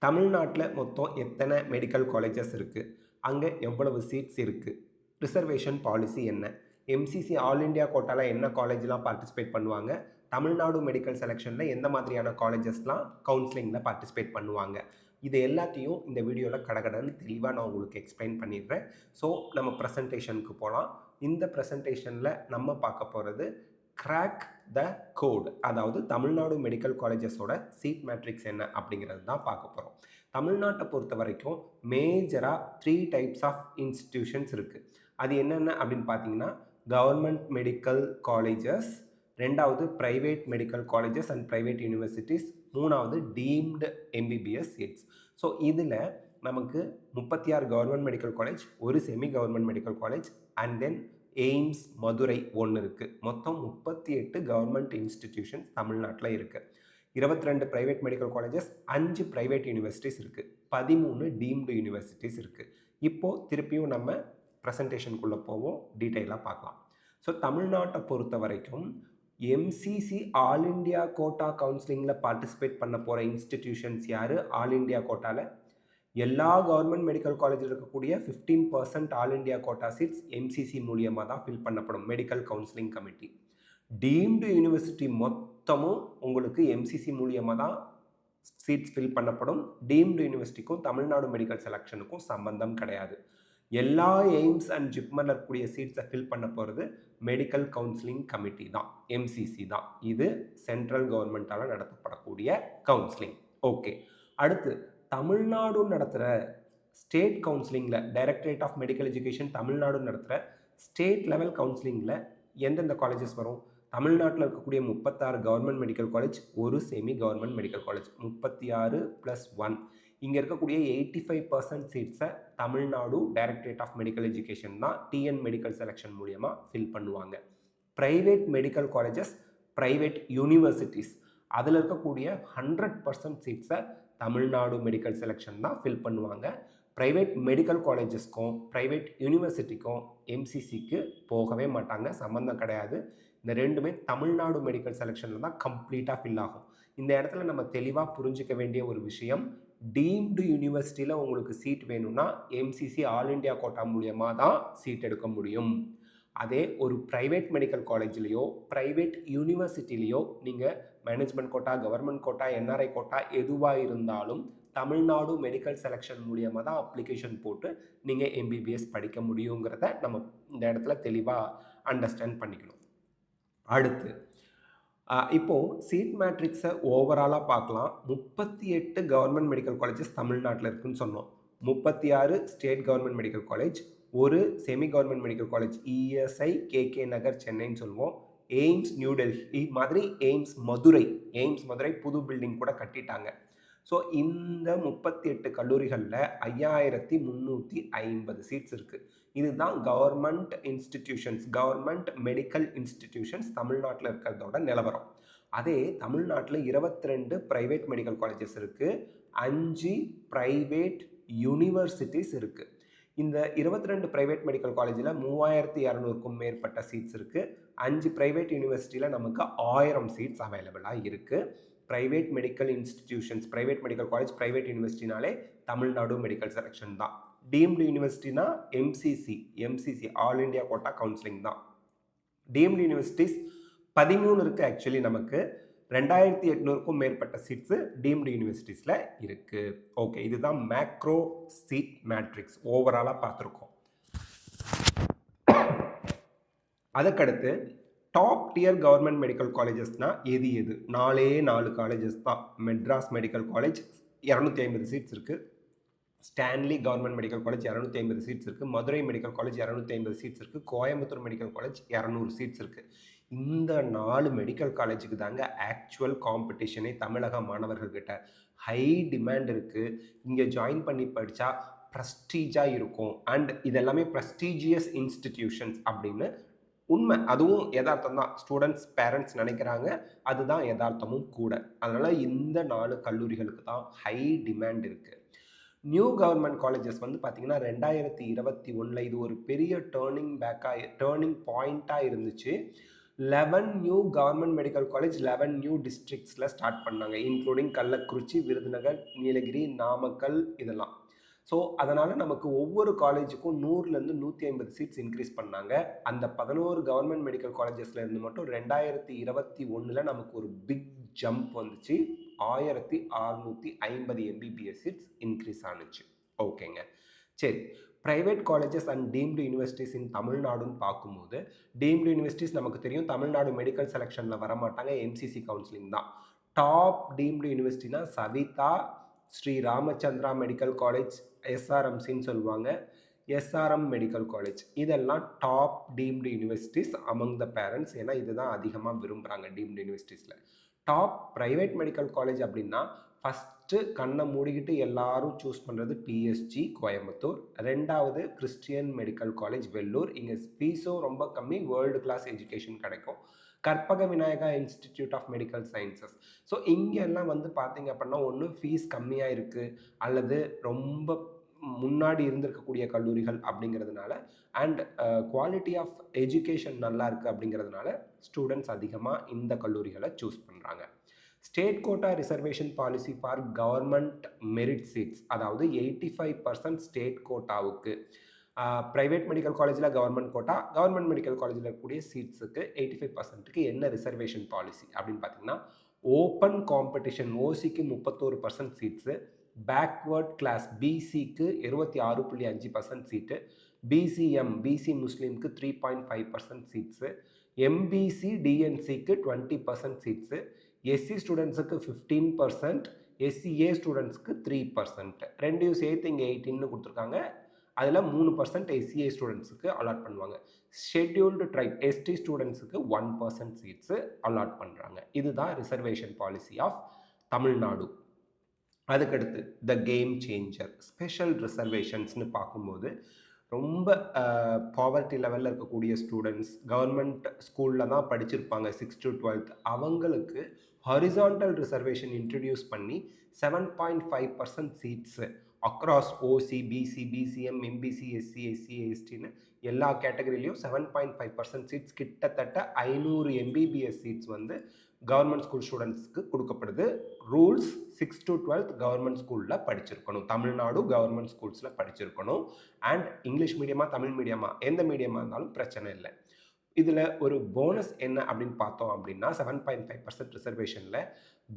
தமிழ்நாட்டில் மொத்தம் எத்தனை மெடிக்கல் காலேஜஸ் இருக்குது? அங்கே எவ்வளவு சீட்ஸ் இருக்குது? ரிசர்வேஷன் பாலிசி என்ன? எம்சிசி ஆல் இண்டியா கோட்டாவில் என்ன காலேஜ்லாம் பார்ட்டிசிபேட் பண்ணுவாங்க? தமிழ்நாடு மெடிக்கல் செலெக்ஷனில் எந்த மாதிரியான காலேஜஸ்லாம் கவுன்சிலிங்கில் பார்ட்டிசிபேட் பண்ணுவாங்க? இது எல்லாத்தையும் இந்த வீடியோவில் கடகடன்னு தெளிவாக நான் உங்களுக்கு எக்ஸ்பிளைன் பண்ணிடுறேன். ஸோ நம்ம ப்ரெசன்டேஷனுக்கு போகலாம். இந்த ப்ரெசன்டேஷனில் நம்ம பார்க்க போகிறது கிராக் த கோட், அதாவது தமிழ்நாடு மெடிக்கல் காலேஜஸோட சீட் மேட்ரிக்ஸ் என்ன அப்படிங்கிறது தான் பார்க்க போகிறோம். தமிழ்நாட்டை பொறுத்த வரைக்கும் மேஜராக 3 டைப்ஸ் ஆஃப் இன்ஸ்டிடியூஷன்ஸ் இருக்குது. அது என்னென்ன அப்படின்னு பார்த்தீங்கன்னா, கவர்மெண்ட் மெடிக்கல் காலேஜஸ், ரெண்டாவது private medical colleges and private universities, மூணாவது டீம்டு எம்பிபிஎஸ் சீட்ஸ். ஸோ இதில் நமக்கு 36 கவர்மெண்ட் மெடிக்கல் காலேஜ், ஒரு semi government medical college and then AIIMS Madurai ஒன்று இருக்குது. மொத்தம் 38 கவர்மெண்ட் இன்ஸ்டிடியூஷன்ஸ் தமிழ்நாட்டில் இருக்குது. 22 private medical colleges, 5 private universities இருக்குது, 13 டீம்டு யூனிவர்சிட்டிஸ் இருக்குது. இப்போது திருப்பியும் நம்ம ப்ரெசன்டேஷனுக்குள்ளே போவோம், டீட்டெயிலாக பார்க்கலாம். ஸோ தமிழ்நாட்டை பொறுத்த வரைக்கும் எம்சிசி ஆல் இண்டியா கோட்டா கவுன்சிலிங்கில் பார்ட்டிசிபேட் பண்ண போகிற இன்ஸ்டிடியூஷன்ஸ் யார்? ஆல் இண்டியா கோட்டாவில் எல்லா கவர்மெண்ட் மெடிக்கல் காலேஜில் இருக்கக்கூடிய 15% all India quota seats MCC மூலியமாக தான் ஃபில் பண்ணப்படும், medical counselling committee. Deemed university மொத்தமும் உங்களுக்கு எம்சிசி மூலியமாக தான் சீட்ஸ் ஃபில் பண்ணப்படும். டீம்டு யூனிவர்சிட்டிக்கும் தமிழ்நாடு மெடிக்கல் செலெக்ஷனுக்கும் சம்பந்தம் கிடையாது. எல்லா எய்ம்ஸ் அண்ட் ஜிப்மரில் இருக்கக்கூடிய சீட்ஸை ஃபில் பண்ண போகிறது மெடிக்கல் கவுன்சிலிங் கமிட்டி தான், எம்சிசி தான். இது சென்ட்ரல் கவர்மெண்ட்டால் நடத்தப்படக்கூடிய கவுன்சிலிங். ஓகே, அடுத்து தமிழ்நாடு நடத்துகிற ஸ்டேட் கவுன்சிலிங்கில், directorate of medical education Tamil Nadu நடத்துகிற ஸ்டேட் லெவல் கவுன்சிலிங்கில் எந்தெந்த காலேஜஸ் வரும்? தமிழ்நாட்டில் இருக்கக்கூடிய 36 கவர்மெண்ட் மெடிக்கல் காலேஜ், ஒரு செமி கவர்மெண்ட் மெடிக்கல் காலேஜ், 36 + 1. இங்கே இருக்கக்கூடிய 85% சீட்ஸை Tamil Nadu directorate of medical education தான் டிஎன் மெடிக்கல் செலெக்ஷன் மூலியமாக ஃபில் பண்ணுவாங்க. Private medical colleges, private universities, அதில் இருக்கக்கூடிய 100% சீட்ஸை தமிழ்நாடு மெடிக்கல் செலெக்ஷன் தான் ஃபில் பண்ணுவாங்க. ப்ரைவேட் மெடிக்கல் காலேஜஸ்க்கும் ப்ரைவேட் யூனிவர்சிட்டிக்கும் எம்சிசிக்கு போகவே மாட்டாங்க, சம்மந்தம் கிடையாது. இந்த ரெண்டுமே தமிழ்நாடு மெடிக்கல் செலெக்ஷனில் தான் கம்ப்ளீட்டாக ஃபில் ஆகும். இந்த இடத்துல நம்ம தெளிவாக புரிஞ்சிக்க வேண்டிய ஒரு விஷயம், டீம்டு யூனிவர்சிட்டியில் உங்களுக்கு சீட் வேணும்னா எம்சிசி ஆல் இண்டியா கோட்டா மூலியமாக தான் சீட் எடுக்க முடியும். அதே ஒரு ப்ரைவேட் மெடிக்கல் காலேஜ்லேயோ ப்ரைவேட் யூனிவர்சிட்டிலேயோ நீங்கள் management quota, government quota, NRI quota எதுவாக இருந்தாலும் தமிழ்நாடு மெடிக்கல் செலெக்ஷன் மூலியமாக தான் அப்ளிகேஷன் போட்டு நீங்கள் எம்பிபிஎஸ் படிக்க முடியுங்கிறத நம்ம இந்த இடத்துல தெளிவாக அண்டர்ஸ்டாண்ட் பண்ணிக்கணும். அடுத்து இப்போது சீட் மேட்ரிக்ஸை ஓவராலாக பார்க்கலாம். 38 கவர்மெண்ட் மெடிக்கல் காலேஜஸ் தமிழ்நாட்டில் இருக்குதுன்னு சொன்னோம். 36 ஸ்டேட் கவர்மெண்ட் மெடிக்கல் காலேஜ், ஒரு semi government medical college ESI KK Nagar சென்னைன்னு சொல்லுவோம். எய்ம்ஸ் நியூ டெல்லி மாதிரி எய்ம்ஸ் மதுரை புது பில்டிங் கூட கட்டிட்டாங்க. ஸோ இந்த 38 கல்லூரிகளில் 5350 சீட்ஸ் இருக்குது. இதுதான் government institutions, government medical institutions தமிழ்நாட்டில் இருக்கிறதோட நிலவரம். அதே தமிழ்நாட்டில் 22 ப்ரைவேட் மெடிக்கல் காலேஜஸ் இருக்குது, 5 ப்ரைவேட் யூனிவர்சிட்டிஸ் இருக்குது. இந்த 22 ப்ரைவேட் மெடிக்கல் காலேஜில் 3200க்கும் மேற்பட்ட சீட்ஸ் இருக்குது. 5 ப்ரைவேட் யூனிவர்சிட்டியில் நமக்கு 1000 சீட்ஸ் அவைலபிளாக இருக்குது. Private medical institutions, private medical college, private யூனிவர்சிட்டினாலே தமிழ்நாடு மெடிக்கல் செலெக்ஷன் தான். டீம்டு யூனிவர்சிட்டினா MCC all India quota counselling தான். டீம்டு யூனிவர்சிட்டிஸ் 13 இருக்குது. ஆக்சுவலி நமக்கு 2800க்கும் மேற்பட்ட சீட்ஸு டீம்டு யூனிவர்சிட்டிஸில் இருக்குது. ஓகே, இதுதான் மேக்ரோ சீட் மேட்ரிக்ஸ் ஓவராலாக பார்த்துருக்கோம். அதுக்கடுத்து டாப் டியர் கவர்மெண்ட் மெடிக்கல் காலேஜஸ்னால் எது? 4 காலேஜஸ் தான். மெட்ராஸ் மெடிக்கல் காலேஜ் 250 சீட்ஸ் இருக்குது. Stanley government medical college 250 seats இருக்குது. மதுரை மெடிக்கல் காலேஜ் 250 சீட்ஸ் இருக்குது. கோயம்புத்தூர் மெடிக்கல் காலேஜ் 200 சீட்ஸ் இருக்குது. இந்த 4 மெடிக்கல் காலேஜுக்கு தாங்க ஆக்சுவல் காம்படிஷனே தமிழக மாணவர்கள்கிட்ட. ஹை டிமாண்ட் இருக்குது. இங்கே ஜாயின் பண்ணி படித்தா ப்ரெஸ்டீஜாக இருக்கும். அண்ட் இதெல்லாமே ப்ரெஸ்டீஜியஸ் இன்ஸ்டிடியூஷன்ஸ் அப்படின்னு உண்மை, அதுவும் யதார்த்தம் தான். ஸ்டூடெண்ட்ஸ் பேரண்ட்ஸ் நினைக்கிறாங்க, அதுதான் யதார்த்தமும் கூட. அதனால் இந்த 4 கல்லூரிகளுக்கு தான் ஹை டிமாண்ட் இருக்குது. நியூ கவர்மெண்ட் காலேஜஸ் வந்து பார்த்திங்கன்னா 2021 இது ஒரு பெரிய டேர்னிங் பாயிண்ட்டாக இருந்துச்சு. 11 new government medical college 11 new டிஸ்ட்ரிக்ட்ஸில் ஸ்டார்ட் பண்ணாங்க, இன்க்ளூடிங் கள்ளக்குறிச்சி, விருதுநகர், நீலகிரி, நாமக்கல் இதெல்லாம். ஸோ அதனால் நமக்கு ஒவ்வொரு காலேஜுக்கும் 100லேருந்து 150 சீட்ஸ் இன்க்ரீஸ் பண்ணாங்க. அந்த 11 கவர்மெண்ட் மெடிக்கல் காலேஜஸில் இருந்து மட்டும் 2021 நமக்கு ஒரு பிக் ஜம்ப் வந்துச்சு. 1650 எம்பிபிஎஸ் சீட்ஸ் இன்க்ரீஸ் ஆனிச்சு. ஓகேங்க, சரி. Private colleges and deemed universities இன் தமிழ்நாடுன்னு பார்க்கும்போது, டீம்டு யூனிவர்சிட்டிஸ் நமக்கு தெரியும் தமிழ்நாடு மெடிக்கல் செலெக்ஷனில் வரமாட்டாங்க, எம்சிசி கவுன்சிலிங் தான். டாப் டீம்டு யூனிவர்சிட்டினா சவிதா, ஸ்ரீ ராமச்சந்திரா மெடிக்கல் காலேஜ், எஸ்ஆர்எம்சின்னு சொல்லுவாங்க, எஸ்ஆர்எம் மெடிக்கல் காலேஜ். இதெல்லாம் top deemed universities among the parents. ஏன்னா இதுதான் அதிகமாக விரும்புகிறாங்க டீம்டு யூனிவர்சிட்டிஸில். டாப் ப்ரைவேட் மெடிக்கல் காலேஜ் அப்படின்னா ஃபஸ்ட்டு கண்ணை மூடிக்கிட்டு எல்லாரும் சூஸ் பண்ணுறது பிஎஸ்ஜி கோயம்புத்தூர், ரெண்டாவது கிறிஸ்டியன் மெடிக்கல் காலேஜ் வெள்ளூர். இங்கே ஃபீஸும் ரொம்ப கம்மி, வேர்ல்டு கிளாஸ் எஜுகேஷன் கிடைக்கும். Karpaga Vinayaga institute of medical sciences. So இங்கெல்லாம் வந்து பார்த்தீங்க அப்படின்னா ஒன்று ஃபீஸ் கம்மியாக இருக்குது, அல்லது ரொம்ப முன்னாடி இருந்திருக்கக்கூடிய கல்லூரிகள் அப்படிங்கிறதுனால, அண்ட் குவாலிட்டி ஆஃப் எஜுகேஷன் நல்லா இருக்குது அப்படிங்கிறதுனால ஸ்டூடெண்ட்ஸ் அதிகமாக இந்த கல்லூரிகளை சூஸ் பண்ணுறாங்க. State quota reservation policy for government merit seats, அதாவது 85% ஸ்டேட் கோட்டாவுக்கு. ப்ரைவேட் மெடிக்கல் காலேஜில் கவர்மெண்ட் கோட்டா, கவர்மெண்ட் மெடிக்கல் காலேஜில் இருக்கக்கூடிய சீட்ஸுக்கு 85%க்கு என்ன ரிசர்வேஷன் பாலிசி அப்படின்னு பார்த்தீங்கன்னா, ஓப்பன் காம்படிஷன் ஓசிக்கு 31% சீட்ஸு, பேக்வேர்ட் கிளாஸ் பிசிக்கு 26.5% சீட்டு, பிசிஎம் பிசி முஸ்லீம்க்கு 3.5% சீட்ஸு, எம்பிசி டிஎன்சிக்கு 20% சீட்ஸு, எஸ்சி ஸ்டூடெண்ட்ஸுக்கு 15%, எஸ்சிஏ ஸ்டூடெண்ட்ஸ்க்கு 3%. ரெண்டையும் சேர்த்து இங்கே 18ன்னு கொடுத்துருக்காங்க. அதில் 3% எஸ்சிஏ ஸ்டூடெண்ட்ஸுக்கு அலாட் பண்ணுவாங்க. ஷெட்யூல்டு ட்ரைப் எஸ்டி ஸ்டூடெண்ட்ஸுக்கு 1% சீட்ஸு அலாட் பண்ணுறாங்க. இதுதான் ரிசர்வேஷன் பாலிசி ஆஃப் தமிழ்நாடு. அதுக்கடுத்து த கேம் சேஞ்சர் ஸ்பெஷல் ரிசர்வேஷன்ஸ்னு பார்க்கும்போது, ரொம்ப பாவர்ட்டி லெவலில் இருக்கக்கூடிய ஸ்டூடெண்ட்ஸ் கவர்மெண்ட் ஸ்கூலில் தான் படிச்சிருப்பாங்க 6 to 12th, அவங்களுக்கு ஹாரிசான்டல் ரிசர்வேஷன் இன்ட்ரடியூஸ் பண்ணி 7.5% seats across OC, BC, BCM, MBC, SC, SCA, எஸ்டின்னு எல்லா கேட்டகரியிலையும் 7.5% சீட்ஸ், கிட்டத்தட்ட 500 எம்பிபிஎஸ் சீட்ஸ் வந்து கவர்மெண்ட் ஸ்கூல் ஸ்டூடெண்ட்ஸ்க்கு கொடுக்கப்படுது. ரூல்ஸ் 6 to 12th கவர்மெண்ட் ஸ்கூலில் படிச்சிருக்கணும், தமிழ்நாடு கவர்மெண்ட் ஸ்கூல்ஸில் படிச்சிருக்கணும். அண்ட் இங்கிலீஷ் மீடியமாக தமிழ் மீடியமாக எந்த மீடியமாக இருந்தாலும் பிரச்சனை இல்லை. இதில் ஒரு போனஸ் என்ன அப்படின்னு பார்த்தோம் அப்படின்னா, 7.5% ரிசர்வேஷனில்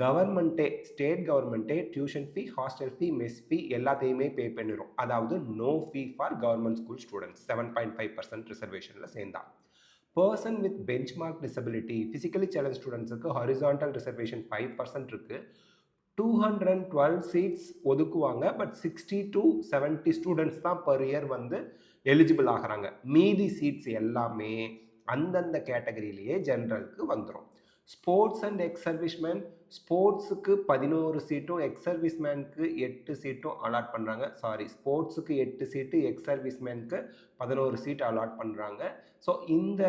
கவர்மெண்ட்டே ஸ்டேட் கவர்மெண்ட்டே tuition fee, hostel fee, mess fee எல்லாத்தையுமே பே பண்ணிடும். அதாவது no fee for government school students 7.5% ரிசர்வேஷனில் சேர்ந்தா. Person with benchmark disability physically challenge ஸ்டூடெண்ட்ஸுக்கு ஹாரிசான்டல் ரிசர்வேஷன் 5% இருக்குது. 212 சீட்ஸ் ஒதுக்குவாங்க. பட் 60 to 70 ஸ்டூடெண்ட்ஸ் தான் பர் இயர் வந்து எலிஜிபிள் ஆகிறாங்க. மீதி சீட்ஸ் எல்லாமே அந்தந்த கேட்டகரியிலேயே ஜென்ரலுக்கு வந்துடும். ஸ்போர்ட்ஸ் அண்ட் எக்ஸ் சர்வீஸ்மேன், ஸ்போர்ட்ஸுக்கு 11 சீட்டும் எக்ஸ் சர்வீஸ்மேனுக்கு 8 சீட்டும் அலாட் பண்ணுறாங்க. ஸ்போர்ட்ஸுக்கு 8 சீட்டு, எக்ஸ் சர்வீஸ்மேனுக்கு 11 சீட் அலாட் பண்ணுறாங்க. ஸோ இந்த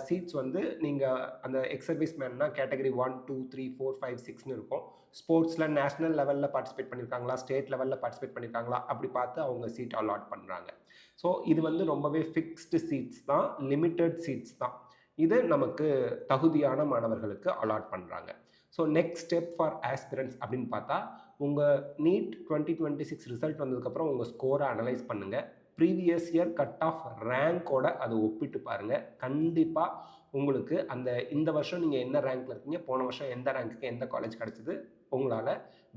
சீட்ஸ் வந்து நீங்கள் அந்த எக்ஸ் சர்வீஸ்மேன்னா கேட்டகரி 1, 2, 3, 4, 5, 6ன்னு இருக்கும். ஸ்போர்ட்ஸில் நேஷ்னல் லெவலில் பார்ட்டிசிபேட் பண்ணியிருக்காங்களா, ஸ்டேட் லெவலில் பார்ட்டிசிபேட் பண்ணியிருக்காங்களா அப்படி பார்த்து அவங்க சீட் அலாட் பண்ணுறாங்க. ஸோ இது வந்து ரொம்பவே ஃபிக்ஸ்டு சீட்ஸ் தான், லிமிட்டட் சீட்ஸ் தான். இது நமக்கு தகுதியான மாணவர்களுக்கு அலாட் பண்ணுறாங்க. So next step for aspirants அப்படின்னு பார்த்தா, உங்கள் நீட் 2026 ரிசல்ட் வந்ததுக்கப்புறம் உங்கள் ஸ்கோரை அனலைஸ் பண்ணுங்கள். ப்ரீவியஸ் இயர் கட் ஆஃப் ரேங்கோட அதை ஒப்பிட்டு பாருங்கள். கண்டிப்பாக உங்களுக்கு இந்த வருஷம் நீங்கள் என்ன ரேங்க்கில் இருக்கீங்க, போன வருஷம் எந்த ரேங்க்குக்கு எந்த காலேஜ் கிடச்சிது உங்களால்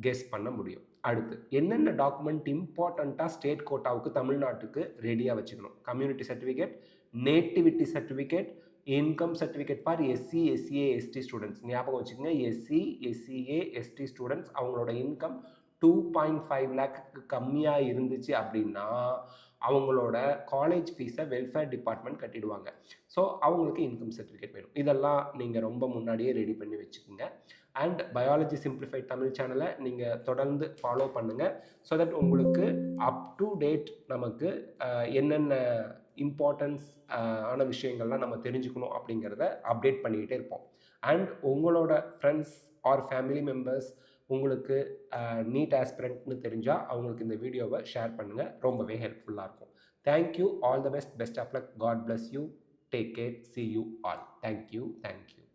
கெஸ் பண்ண முடியும். அடுத்து என்னென்ன டாக்குமெண்ட் இம்பார்ட்டண்ட்டாக ஸ்டேட் கோட்டாவுக்கு தமிழ்நாட்டுக்கு ரெடியாக வச்சுக்கணும். Community certificate, nativity certificate, income certificate for SC, SCA, ST students. ஞாபகம் வச்சுக்கோங்க, எஸ்சி, எஸ்சிஏ, எஸ்டி ஸ்டூடெண்ட்ஸ் அவங்களோட இன்கம் 2.5 லேக்கு கம்மியாக இருந்துச்சு அப்படின்னா அவங்களோட காலேஜ் ஃபீஸை வெல்ஃபேர் டிபார்ட்மெண்ட் கட்டிடுவாங்க. ஸோ அவங்களுக்கு இன்கம் சர்டிஃபிகேட் வேணும். இதெல்லாம் நீங்கள் ரொம்ப முன்னாடியே ரெடி பண்ணி வச்சுக்கோங்க. அண்ட் பயாலஜி சிம்பிளிஃபைட் தமிழ் சேனலை நீங்கள் தொடர்ந்து ஃபாலோ பண்ணுங்கள். ஸோ தட் உங்களுக்கு அப் டு டேட் நமக்கு என்னென்ன இம்பார்ட்டன்ஸ் ஆன விஷயங்கள்லாம் நம்ம தெரிஞ்சுக்கணும் அப்படிங்கிறத அப்டேட் பண்ணிக்கிட்டே இருப்போம். அண்ட் உங்களோட ஃப்ரெண்ட்ஸ் ஆர் ஃபேமிலி மெம்பர்ஸ் உங்களுக்கு நீட் ஆஸ்பிரண்ட்னு தெரிஞ்சால் அவங்களுக்கு இந்த வீடியோவை ஷேர் பண்ணுங்கள், ரொம்பவே ஹெல்ப்ஃபுல்லாக இருக்கும். Thank you, all the best, best of luck, God bless you. Take care, see you all. Thank you.